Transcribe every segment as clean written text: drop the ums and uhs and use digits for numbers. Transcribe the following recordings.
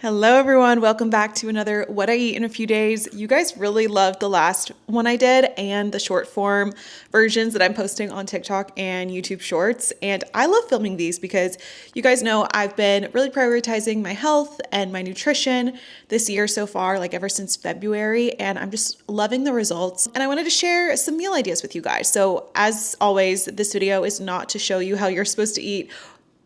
Hello everyone, welcome back to another What I Eat in a Few Days. You guys really loved the last one I did and the short form versions that I'm posting on TikTok and YouTube Shorts. And I love filming these because you guys know I've been really prioritizing my health and my nutrition this year so far, like ever since February, and I'm just loving the results. And I wanted to share some meal ideas with you guys. So as always, this video is not to show you how you're supposed to eat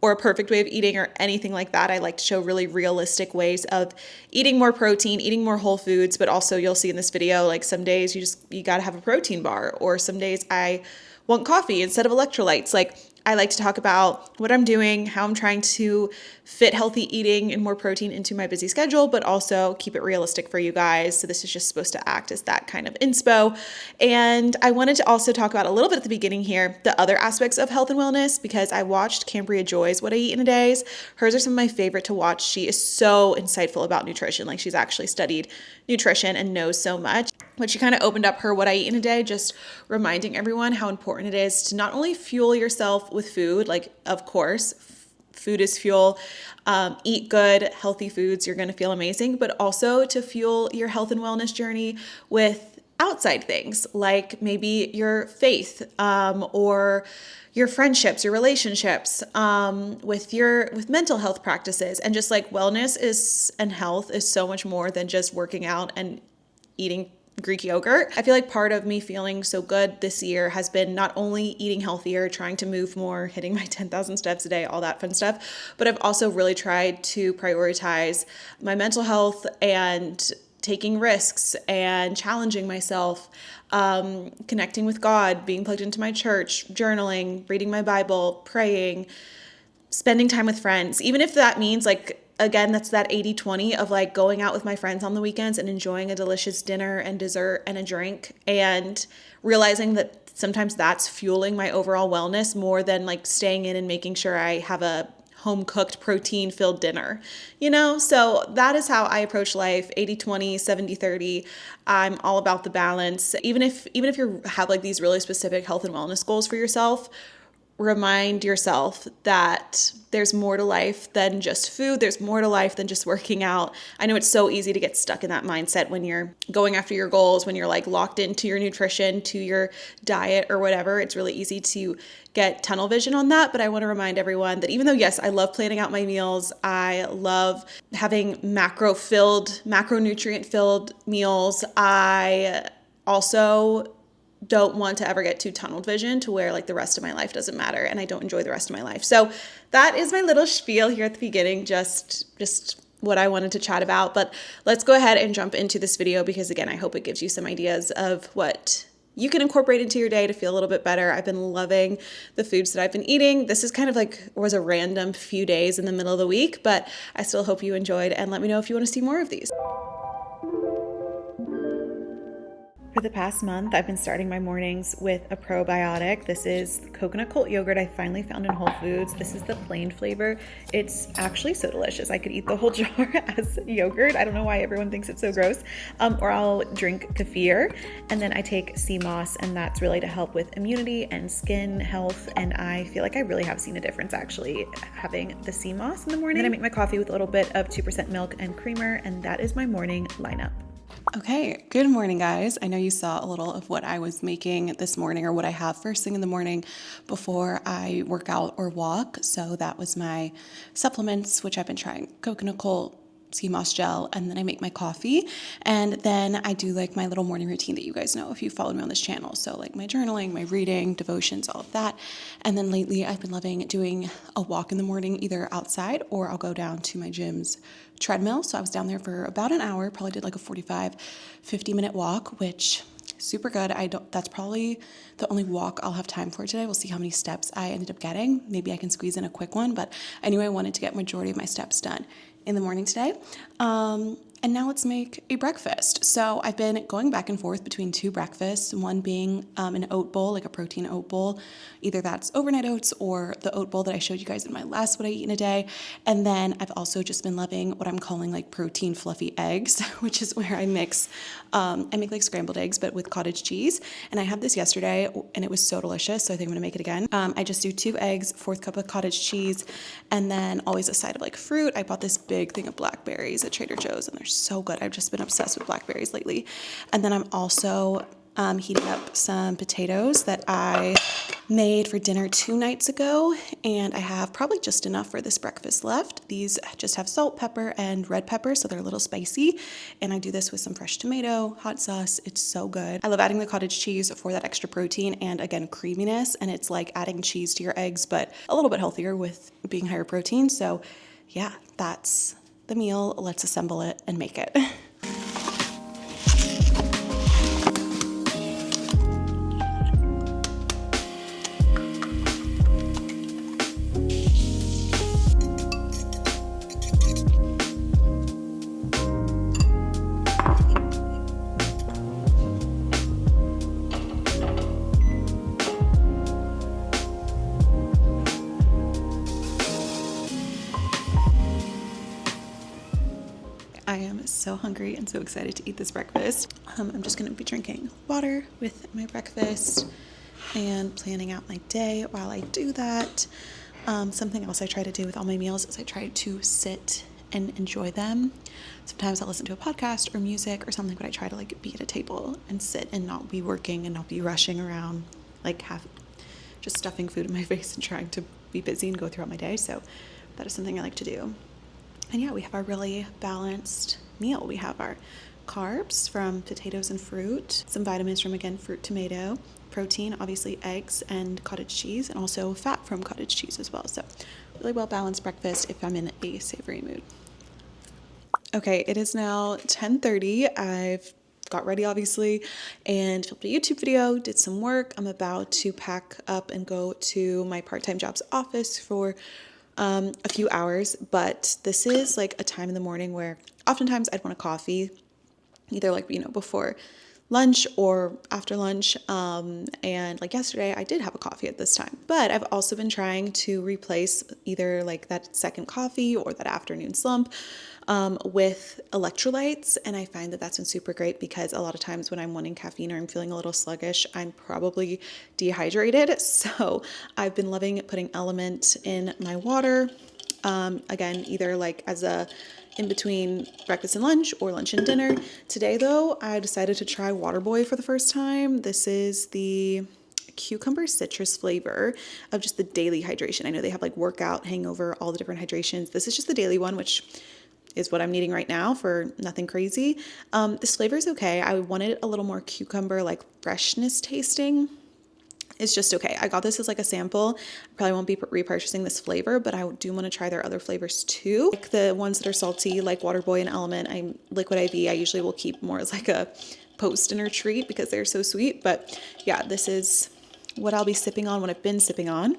or a perfect way of eating or anything like that. I like to show really realistic ways of eating more protein, eating more whole foods, but also you'll see in this video, like some days you got to have a protein bar, or some days I want coffee instead of electrolytes. Like I like to talk about what I'm doing, how I'm trying to fit healthy eating and more protein into my busy schedule, but also keep it realistic for you guys. So this is just supposed to act as that kind of inspo. And I wanted to also talk about a little bit at the beginning here, the other aspects of health and wellness, because I watched Cambria Joy's What I Eat in a Days. Hers are some of my favorite to watch. She is so insightful about nutrition. Like she's actually studied nutrition and knows so much. But she kind of opened up her What I Eat in a Day, just reminding everyone how important it is to not only fuel yourself with food, like of course, food is fuel, eat good, healthy foods, you're going to feel amazing, but also to fuel your health and wellness journey with outside things like maybe your faith or your friendships, your relationships, with mental health practices, and just like wellness is and health is so much more than just working out and eating Greek yogurt. I feel like part of me feeling so good this year has been not only eating healthier, trying to move more, hitting my 10,000 steps a day, all that fun stuff, but I've also really tried to prioritize my mental health and taking risks and challenging myself, connecting with God, being plugged into my church, journaling, reading my Bible, praying, spending time with friends, even if that means like, again, that's that 80-20 of like going out with my friends on the weekends and enjoying a delicious dinner and dessert and a drink, and realizing that sometimes that's fueling my overall wellness more than like staying in and making sure I have a home cooked protein filled dinner, So that is how I approach life. 80-20, 70-30. I'm all about the balance. Even if you have like these really specific health and wellness goals for yourself, remind yourself that there's more to life than just food. There's more to life than just working out. I know it's so easy to get stuck in that mindset when you're going after your goals, when you're like locked into your nutrition, to your diet or whatever. It's really easy to get tunnel vision on that. But I want to remind everyone that even though, yes, I love planning out my meals, I love having macronutrient filled meals, I also don't want to ever get too tunnel vision to where like the rest of my life doesn't matter and I don't enjoy the rest of my life. So that is my little spiel here at the beginning, just what I wanted to chat about. But let's go ahead and jump into this video because, again, I hope it gives you some ideas of what you can incorporate into your day to feel a little bit better. I've been loving the foods that I've been eating. This is kind of like was a random few days in the middle of the week, but I still hope you enjoyed, and let me know if you want to see more of these. For the past month, I've been starting my mornings with a probiotic. This is coconut cult yogurt I finally found in Whole Foods. This is the plain flavor. It's actually so delicious. I could eat the whole jar as yogurt. I don't know why everyone thinks it's so gross. Or I'll drink kefir. And then I take sea moss, and that's really to help with immunity and skin health. And I feel like I really have seen a difference actually having the sea moss in the morning. Then I make my coffee with a little bit of 2% milk and creamer, and that is my morning lineup. Okay, good morning, guys. I know you saw a little of what I was making this morning, or what I have first thing in the morning before I work out or walk. So that was my supplements, which I've been trying: coconut cult, sea moss gel, and then I make my coffee. And then I do like my little morning routine that you guys know if you followed me on this channel. So like my journaling, my reading, devotions, all of that. And then lately I've been loving doing a walk in the morning, either outside or I'll go down to my gym's treadmill. So I was down there for about an hour, probably did like a 50-minute walk, which super good. That's probably the only walk I'll have time for today. We'll see how many steps I ended up getting. Maybe I can squeeze in a quick one, but I knew I wanted to get majority of my steps done in the morning today. And And now let's make a breakfast. So I've been going back and forth between two breakfasts, one being an oat bowl, like a protein oat bowl. Either that's overnight oats or the oat bowl that I showed you guys in my last What I Eat in a Day. And then I've also just been loving what I'm calling like protein fluffy eggs, which is where I make like scrambled eggs, but with cottage cheese. And I had this yesterday and it was so delicious. So I think I'm gonna make it again. I just do 2 eggs, 4th cup of cottage cheese, and then always a side of like fruit. I bought this big thing of blackberries at Trader Joe's and they're so good. I've just been obsessed with blackberries lately. And then I'm also heating up some potatoes that I made for dinner 2 nights ago, and I have probably just enough for this breakfast left. These just have salt, pepper, and red pepper, so they're a little spicy, and I do this with some fresh tomato, hot sauce. It's so good. I love adding the cottage cheese for that extra protein and, again, creaminess, and it's like adding cheese to your eggs, but a little bit healthier with being higher protein. So yeah, that's the meal. Let's assemble it and make it. I am so hungry and so excited to eat this breakfast. I'm just going to be drinking water with my breakfast and planning out my day while I do that. Something else I try to do with all my meals is I try to sit and enjoy them. Sometimes I'll listen to a podcast or music or something, but I try to like be at a table and sit and not be working and not be rushing around, like just stuffing food in my face and trying to be busy and go throughout my day. So that is something I like to do. And yeah, we have our really balanced meal. We have our carbs from potatoes and fruit, some vitamins from, again, fruit, tomato, protein, obviously eggs and cottage cheese, and also fat from cottage cheese as well. So really well balanced breakfast if I'm in a savory mood. Okay, it is now 10:30. I've got ready, obviously, and filmed a YouTube video, did some work. I'm about to pack up and go to my part-time job's office for a few hours, but this is like a time in the morning where oftentimes I'd want a coffee, either like, before lunch or after lunch. And like yesterday I did have a coffee at this time, but I've also been trying to replace either like that second coffee or that afternoon slump with electrolytes. And I find that that's been super great because a lot of times when I'm wanting caffeine or I'm feeling a little sluggish, I'm probably dehydrated. So I've been loving putting Element in my water. Again, either like as a in between breakfast and lunch or lunch and dinner. Today though, I decided to try Waterboy for the first time. This is the cucumber citrus flavor of just the daily hydration. I know they have like workout, hangover, all the different hydrations. This is just the daily one, which is what I'm needing right now for nothing crazy. This flavor is okay. I wanted a little more cucumber, like freshness tasting. It's just okay. I got this as like a sample. I probably won't be repurchasing this flavor, but I do want to try their other flavors too. Like the ones that are salty, like Waterboy and Element, Liquid IV, I usually will keep more as like a post-dinner treat because they're so sweet. But yeah, this is what I'll be sipping on, what I've been sipping on.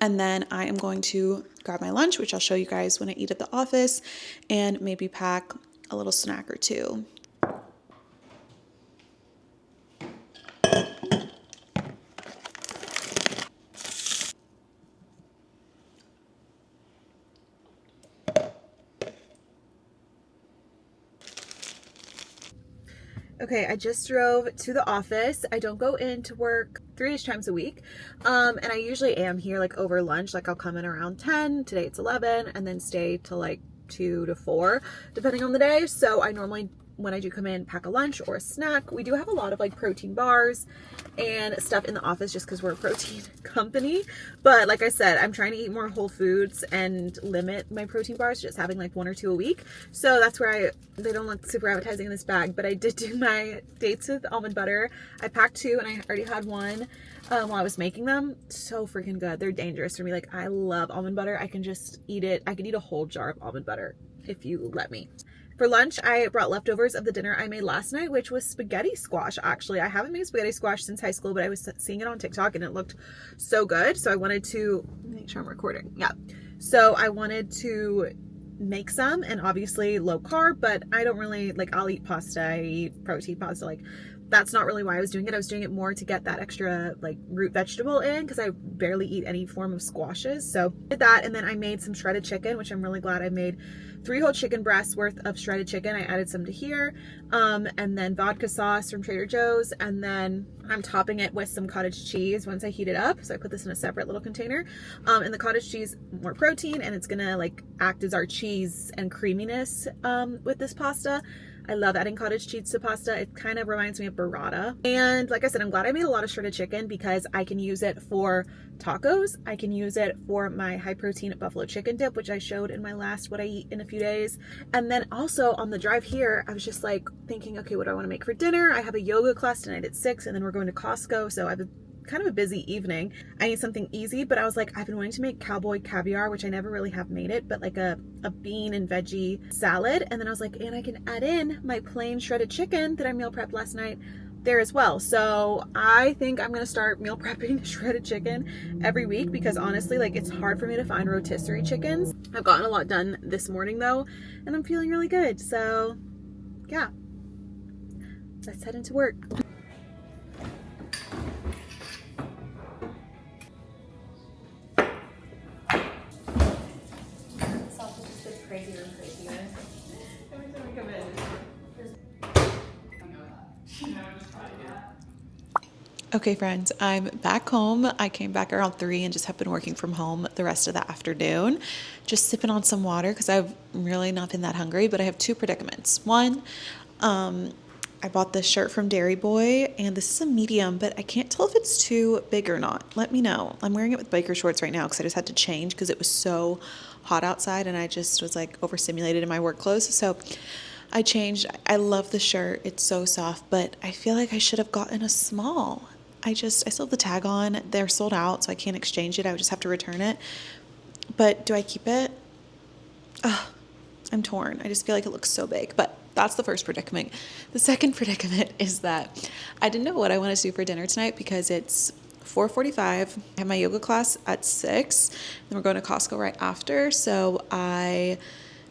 And then I am going to grab my lunch, which I'll show you guys when I eat at the office, and maybe pack a little snack or two. Okay, I just drove to the office. I don't go into work 3 times a week. And I usually am here like over lunch. Like I'll come in around 10, today it's 11, and then stay till like 2 to 4, depending on the day. So I normally, when I do come in, pack a lunch or a snack. We do have a lot of like protein bars and stuff in the office just because we're a protein company. But like I said, I'm trying to eat more whole foods and limit my protein bars, just having like 1 or 2 a week. So that's where they don't look super appetizing in this bag, but I did do my dates with almond butter. I packed 2 and I already had one while I was making them. So freaking good. They're dangerous for me. Like I love almond butter. I can just eat it. I could eat a whole jar of almond butter if you let me. For lunch, I brought leftovers of the dinner I made last night, which was spaghetti squash, actually. I haven't made spaghetti squash since high school, but I was seeing it on TikTok and it looked so good. So I wanted to make sure I'm recording. Yeah. So I wanted to make some, and obviously low carb, but I don't really like, I'll eat pasta, I eat protein pasta, like that's not really why I was doing it. I was doing it more to get that extra like root vegetable in, because I barely eat any form of squashes. So I did that, and then I made some shredded chicken, which I'm really glad I made. 3 whole chicken breasts worth of shredded chicken. I added some to here, and then vodka sauce from Trader Joe's, and then I'm topping it with some cottage cheese once I heat it up. So I put this in a separate little container, and the cottage cheese, more protein, and it's gonna like act as our cheese and creaminess with this pasta. I love adding cottage cheese to pasta. It kind of reminds me of burrata. And like I said, I'm glad I made a lot of shredded chicken because I can use it for tacos. I can use it for my high protein buffalo chicken dip, which I showed in my last What I Eat in a Few Days. And then also on the drive here, I was just like thinking, okay, what do I want to make for dinner? I have a yoga class tonight at 6, and then we're going to Costco. So I have kind of a busy evening. I need something easy, but I was like, I've been wanting to make cowboy caviar, which I never really have made it, but like a bean and veggie salad. And then I was like, and I can add in my plain shredded chicken that I meal prepped last night there as well. So I think I'm gonna start meal prepping shredded chicken every week, because honestly, like, it's hard for me to find rotisserie chickens. I've gotten a lot done this morning though, and I'm feeling really good. So yeah, let's head into work. Crazier and crazier. Every time we come in. Okay, friends, I'm back home. I came back around 3 and just have been working from home the rest of the afternoon, just sipping on some water because I've really not been that hungry. But I have 2 predicaments. One, I bought this shirt from Dairy Boy, and this is a medium, but I can't tell if it's too big or not. Let me know. I'm wearing it with biker shorts right now because I just had to change because it was so hot outside and I just was like overstimulated in my work clothes. So I changed. I love the shirt. It's so soft, but I feel like I should have gotten a small. I still have the tag on. They're sold out, so I can't exchange it. I would just have to return it. But do I keep it? I'm torn. I just feel like it looks so big, but that's the first predicament. The second predicament is that I didn't know what I want to do for dinner tonight because it's 4:45. I have my yoga class at 6, and we're going to Costco right after. So I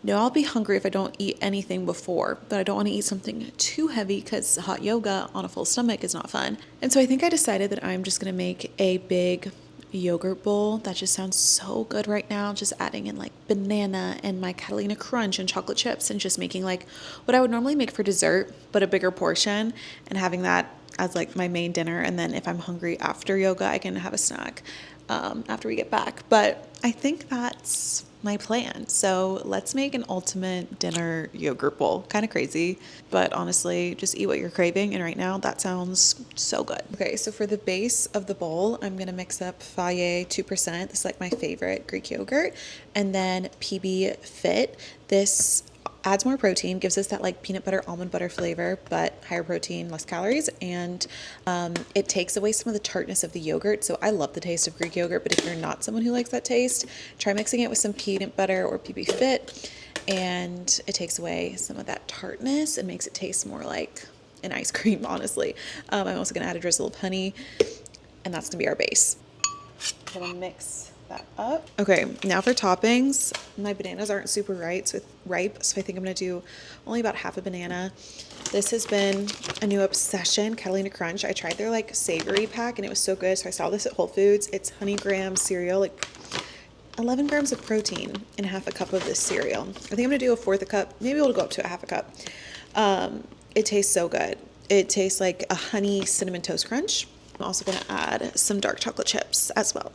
know I'll be hungry if I don't eat anything before, but I don't want to eat something too heavy because hot yoga on a full stomach is not fun. And so I think I decided that I'm just going to make a big yogurt bowl. That just sounds so good right now. Just adding in like banana and my Catalina Crunch and chocolate chips, and just making like what I would normally make for dessert, but a bigger portion, and having that as like my main dinner. And then if I'm hungry after yoga, I can have a snack after we get back. But I think that's my plan. So let's make an ultimate dinner yogurt bowl. Kind of crazy, but honestly, just eat what you're craving. And right now that sounds so good. Okay, so for the base of the bowl, I'm going to mix up Fage 2%. This is like my favorite Greek yogurt. And then PB Fit. This adds more protein, gives us that like peanut butter, almond butter flavor, but higher protein, less calories. And it takes away some of the tartness of the yogurt. So I love the taste of Greek yogurt, but if you're not someone who likes that taste, try mixing it with some peanut butter or PB Fit, and it takes away some of that tartness and makes it taste more like an ice cream, honestly. I'm also gonna add a drizzle of honey, and that's gonna be our base. I'm gonna mix that up. Okay, now for toppings. My bananas aren't super ripe, so I think I'm gonna do only about half a banana. This has been a new obsession, Catalina Crunch. I tried their like savory pack and it was so good, so I saw this at Whole Foods. It's honey graham cereal, like 11 grams of protein in half a cup of this cereal. I think I'm gonna do a fourth a cup. Maybe it'll go up to a half a cup. It tastes so good. It tastes like a honey cinnamon toast crunch. I'm also gonna add some dark chocolate chips as well.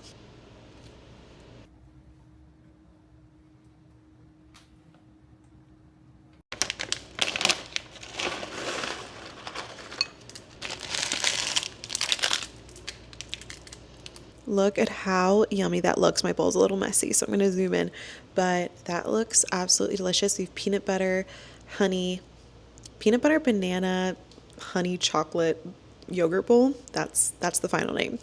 Look at how yummy that looks. My bowl's a little messy, so I'm going to zoom in. But that looks absolutely delicious. We have peanut butter, honey, peanut butter, banana, honey, chocolate, yogurt bowl. That's the final name.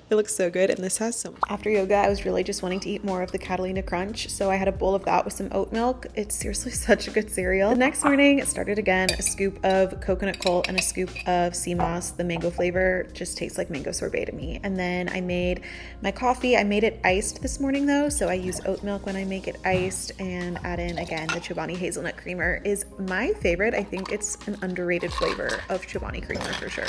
It looks so good, and this has some. After yoga, I was really just wanting to eat more of the Catalina Crunch, so I had a bowl of that with some oat milk. It's seriously such a good cereal. The next morning, it started again, a scoop of coconut coal and a scoop of sea moss. The mango flavor just tastes like mango sorbet to me. And then I made my coffee. I made it iced this morning though, so I use oat milk when I make it iced, and add in again the Chobani hazelnut creamer is my favorite. I think it's an underrated flavor of Chobani creamer for sure.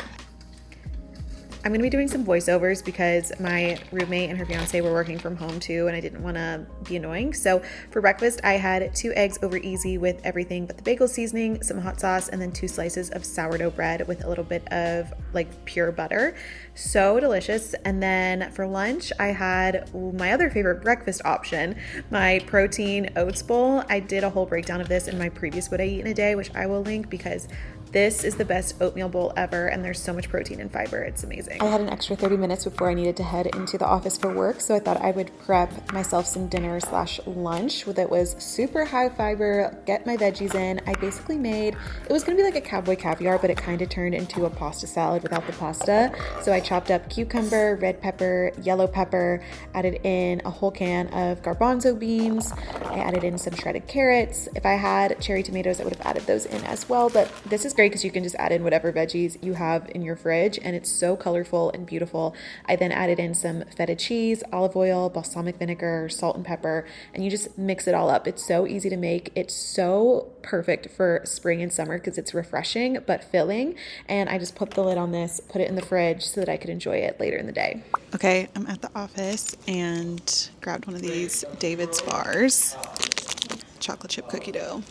I'm going to be doing some voiceovers because my roommate and her fiance were working from home too, and I didn't want to be annoying. So for breakfast, I had 2 eggs over easy with everything but the bagel seasoning, some hot sauce, and then 2 slices of sourdough bread with a little bit of like pure butter. So delicious. And then for lunch, I had my other favorite breakfast option, my protein oats bowl. I did a whole breakdown of this in my previous What I Eat in a Day, which I will link because this is the best oatmeal bowl ever, and there's so much protein and fiber. It's amazing. I had an extra 30 minutes before I needed to head into the office for work, so I thought I would prep myself some dinner / lunch that was super high fiber, get my veggies in. I basically made, it was gonna be like a cowboy caviar, but it kind of turned into a pasta salad without the pasta. So I chopped up cucumber, red pepper, yellow pepper, added in a whole can of garbanzo beans. I added in some shredded carrots. If I had cherry tomatoes, I would have added those in as well, but this is great because you can just add in whatever veggies you have in your fridge, and it's so colorful and beautiful. I then added in some feta cheese, olive oil, balsamic vinegar, salt and pepper, and you just mix it all up. It's so easy to make. It's so perfect for spring and summer because it's refreshing but filling, and I just put the lid on this, put it in the fridge so that I could enjoy it later in the day. Okay, I'm at the office and grabbed one of these David's bars, chocolate chip cookie dough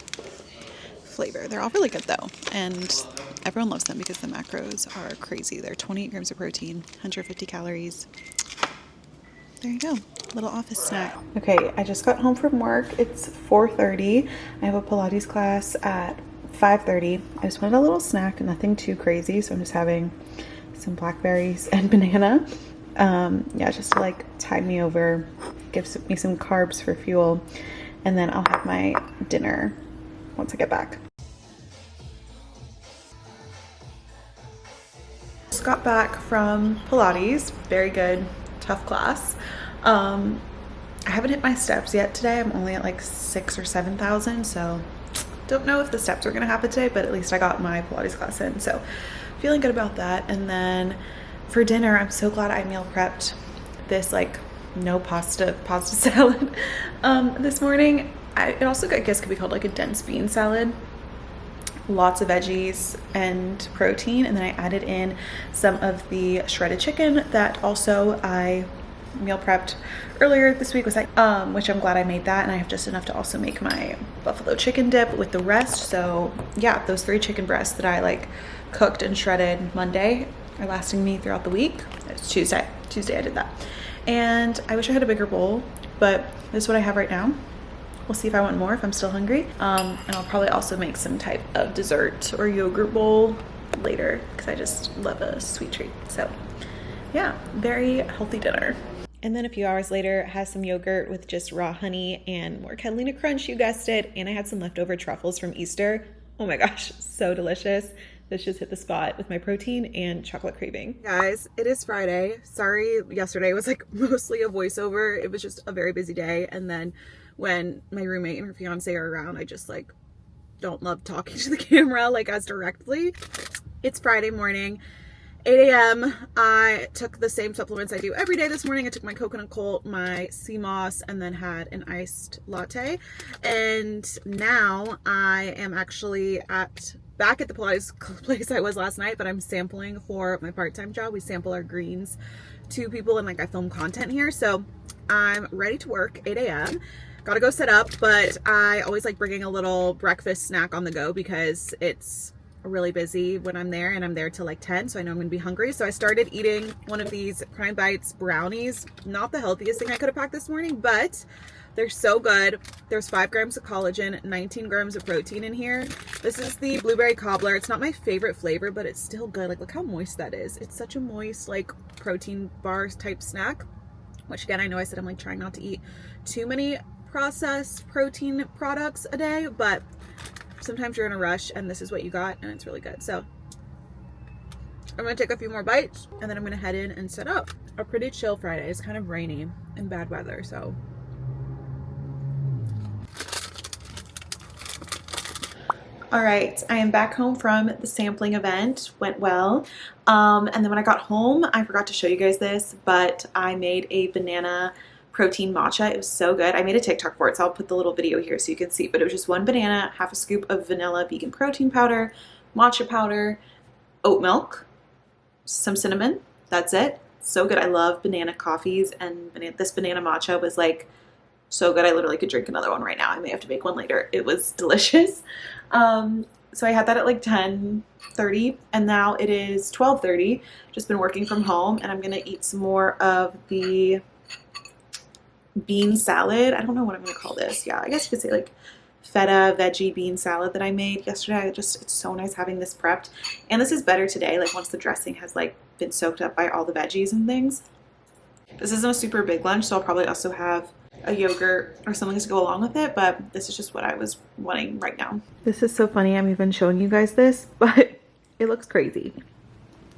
flavor. They're all really good though, and everyone loves them because the macros are crazy. They're 28 grams of protein, 150 calories. There you go, little office snack. Okay, I just got home from work. It's 4:30. I have a Pilates class at 5:30. I just wanted a little snack, nothing too crazy, so I'm just having some blackberries and banana. Yeah, just to like tide me over, give me some carbs for fuel, and then I'll have my dinner once I get back. Just got back from Pilates. Very good, tough class. I haven't hit my steps yet today. I'm only at like 6,000 or 7,000, so don't know if the steps are gonna happen today, but at least I got my Pilates class in, so feeling good about that. And then for dinner, I'm so glad I meal prepped this like no pasta salad this morning. It also, I guess, could be called like a dense bean salad. Lots of veggies and protein, and then I added in some of the shredded chicken that also I meal prepped earlier this week, which I'm glad I made that, and I have just enough to also make my buffalo chicken dip with the rest. So yeah, those 3 chicken breasts that I like cooked and shredded Monday are lasting me throughout the week. It's Tuesday I did that, and I wish I had a bigger bowl, but this is what I have right now. We'll see if I want more, if I'm still hungry. And I'll probably also make some type of dessert or yogurt bowl later because I just love a sweet treat. So yeah, very healthy dinner. And then a few hours later, had some yogurt with just raw honey and more Catalina Crunch, you guessed it. And I had some leftover truffles from Easter. Oh my gosh, so delicious. This just hit the spot with my protein and chocolate craving. Guys, it is Friday. Sorry, yesterday was like mostly a voiceover. It was just a very busy day. And then when my roommate and her fiance are around, I just like don't love talking to the camera like as directly. It's Friday morning, 8 a.m. I took the same supplements I do every day this morning. I took my coconut cold, my sea moss, and then had an iced latte. And now I am actually back at the Pilates place I was last night, but I'm sampling for my part-time job. We sample our greens to people, and like I film content here. So I'm ready to work, 8 a.m. Gotta go set up, but I always like bringing a little breakfast snack on the go because it's really busy when I'm there, and I'm there till like 10, so I know I'm gonna be hungry. So I started eating one of these Prime Bites brownies. Not the healthiest thing I could have packed this morning, but they're so good. There's 5 grams of collagen, 19 grams of protein in here. This is the blueberry cobbler. It's not my favorite flavor, but it's still good. Like, look how moist that is. It's such a moist, like, protein bar type snack, which again, I know I said I'm like trying not to eat too many processed protein products a day, but sometimes you're in a rush and this is what you got and it's really good. So I'm gonna take a few more bites and then I'm gonna head in and set up. A pretty chill Friday. It's kind of rainy and bad weather, so. All right, I am back home from the sampling event. Went well. And then when I got home, I forgot to show you guys this, but I made a banana protein matcha. It was so good. I made a TikTok for it, so I'll put the little video here so you can see. But it was just 1 banana, half a scoop of vanilla vegan protein powder, matcha powder, oat milk, some cinnamon. That's it. So good. I love banana coffees, and this banana matcha was like so good. I literally could drink another one right now. I may have to make one later. It was delicious. So I had that at like 10:30 and now it is 12:30. Just been working from home and I'm gonna eat some more of the bean salad. I don't know what I'm gonna call this. Yeah, I guess you could say like feta veggie bean salad that I made yesterday. It's so nice having this prepped. And this is better today, like once the dressing has like been soaked up by all the veggies and things. This isn't a super big lunch, so I'll probably also have a yogurt or something to go along with it, but this is just what I was wanting right now. This is so funny. I'm even showing you guys this, but it looks crazy.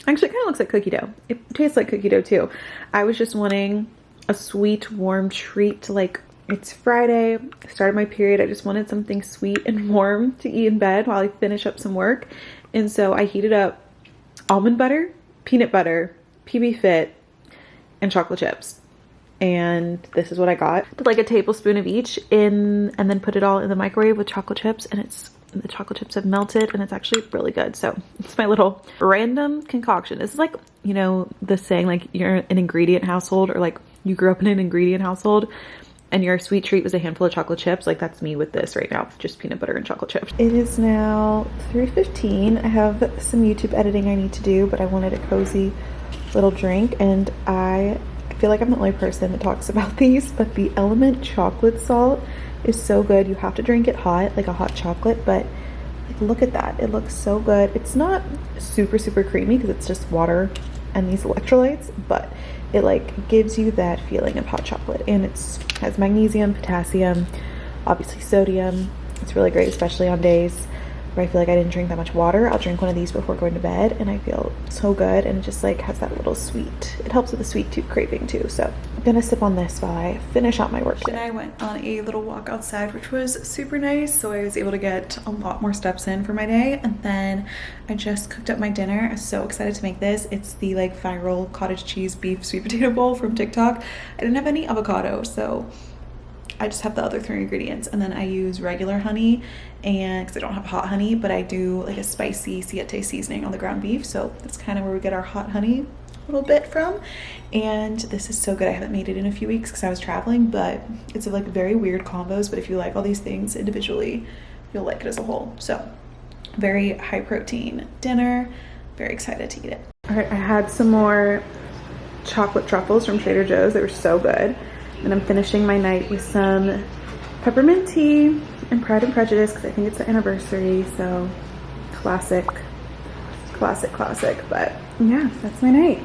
Actually, it kind of looks like cookie dough. It tastes like cookie dough too. I was just wanting a sweet, warm treat to like, it's Friday, I started my period. I just wanted something sweet and warm to eat in bed while I finish up some work. And so I heated up almond butter, peanut butter, PB Fit, and chocolate chips. And this is what I got. Put like a tablespoon of each in, and then put it all in the microwave with chocolate chips, and the chocolate chips have melted and it's actually really good. So it's my little random concoction. This is like, you know, the saying like you're an ingredient household, or like you grew up in an ingredient household and your sweet treat was a handful of chocolate chips. Like that's me with this right now, just peanut butter and chocolate chips. It is now 3:15. I have some YouTube editing I need to do, but I wanted a cozy little drink, and I feel like I'm the only person that talks about these, but the Element chocolate salt is so good. You have to drink it hot, like a hot chocolate, but like look at that. It looks so good. It's not super creamy because it's just water and these electrolytes, but it like gives you that feeling of hot chocolate, and has magnesium, potassium, obviously sodium. It's really great, especially on days where I feel like I didn't drink that much water. I'll drink one of these before going to bed and I feel so good, and it just like has that little sweet. It helps with the sweet tooth craving too. So I'm gonna sip on this while I finish out my work day. And I went on a little walk outside, which was super nice. So I was able to get a lot more steps in for my day. And then I just cooked up my dinner. I'm so excited to make this. It's the like viral cottage cheese beef sweet potato bowl from TikTok. I didn't have any avocado, so I just have the other 3 ingredients, and then I use regular honey, and because I don't have hot honey, but I do like a spicy siete seasoning on the ground beef, so that's kind of where we get our hot honey a little bit from. And this is so good. I haven't made it in a few weeks because I was traveling, but it's like very weird combos, but if you like all these things individually, you'll like it as a whole. So very high protein dinner, very excited to eat it. All right, I had some more chocolate truffles from Trader Joe's. They were so good. And I'm finishing my night with some peppermint tea and Pride and Prejudice because I think it's the anniversary. So classic. But yeah, that's my night.